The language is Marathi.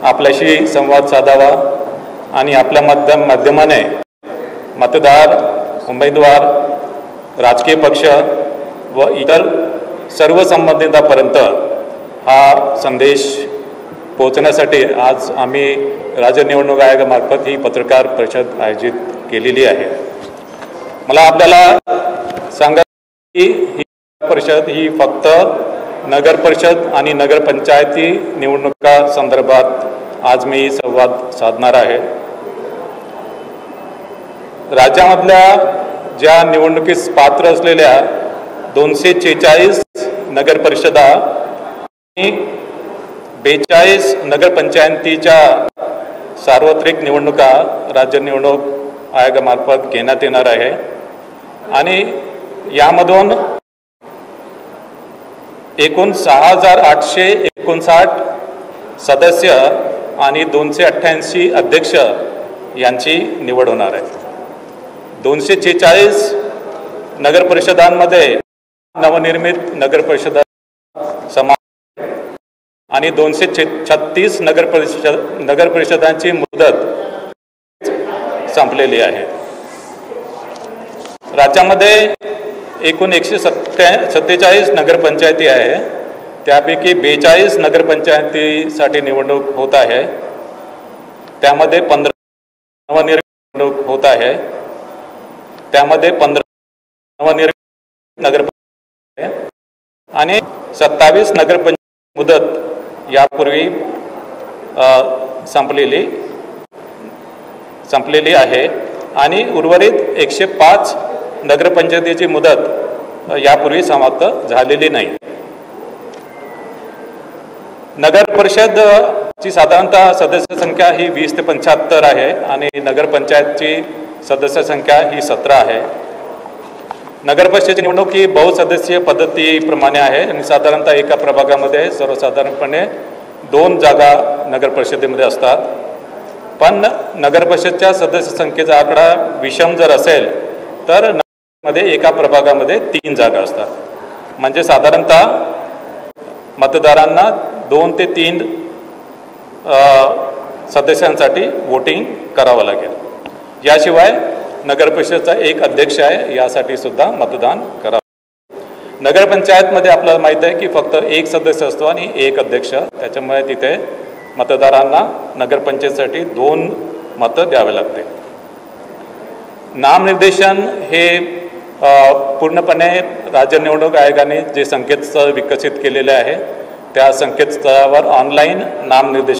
आपल्याशी संवाद साधावा आणि आपल्या माध्यमाने मतदार, उमेदवार, राजकीय पक्ष व इतर सर्व संबंधितांपर्यंत हा संदेश पोहोचण्यासाठी आज आम्ही राज्य निवडणूक आयोगामार्फत ही पत्रकार परिषद आयोजित केलेली आहे। मला आपल्याला सांगा की ही परिषद ही फक्त नगर परिषद आणि नगरपंचायती निवडणुका संदर्भात आज मी संवाद साधणार आहे। राज्यामधल्या ज्या निवडणुकीस पात्र असलेल्या 246 नगर परिषदा आणि 42 नगरपंचायतीच्या सार्वत्रिक निवडणुका राज्य निवडणूक आयोगामार्फत घेण्यात येणार आहे आणि यामधून एकूण 6,859 सदस्य आणि 288 अध्यक्ष यांची निवड होणार आहे। 246 नगर परिषदांमध्ये नवनिर्मित नगर परिषदा समावेश आणि 236 नगर परिषदांची मुदत संपलेली आहे। राज्यामध्ये एकूण 147 नगरपंचायती आहे, त्यापैकी 42 नगरपंचायतीसाठी निवडणूक होत आहे, त्यामध्ये 15 नवनिर्मित निवडणूक होत आहे, त्यामध्ये 15 नवनिर्मित नगरपंचायत आणि 27 नगरपंचायत मुदत यापूर्वी संपलेली आहे आणि उर्वरित 105 नगरपंचायतीची मुदत यापूर्वी समाप्त झालेली नाही। नगर परिषदची साधारणतः सदस्य संख्या ही 20 ते 75 आहे आणि नगरपंचायतची सदस्य संख्या ही 17 आहे। नगर परिषदेची निवडणूक ही बहुसदस्यीय पद्धतीप्रमाणे आहे आणि साधारणतः एका प्रभागामध्ये सर्वसाधारणपणे 2 जागा नगर परिषदेमध्ये असतात, पण नगर परिषदच्या सदस्य संख्येचा आकडा विषम जर असेल तर मध्ये एका प्रभागामध्ये 3 जागा असतात, म्हणजे साधारणतः मतदारांना 2 ते 3 सदस्यांसाठी वोटिंग करावं लागेल। याशिवाय नगर परिषदेचा एक अध्यक्ष आहे, यासाठी सुद्धा मतदान करावं। नगरपंचायतमध्ये आपल्याला माहीत आहे की फक्त एक सदस्य असतो आणि एक अध्यक्ष, त्याच्यामुळे तिथे मतदारांना नगरपंचायतीसाठी 2 मतं द्यावे लागते। नामनिर्देशन हे पूर्णपणे राज्य निवडणूक आयोगाने जे संकेतस्थळ विकसित केलेले आहे त्या संकेतस्थळावर ऑनलाईन नामनिर्देशन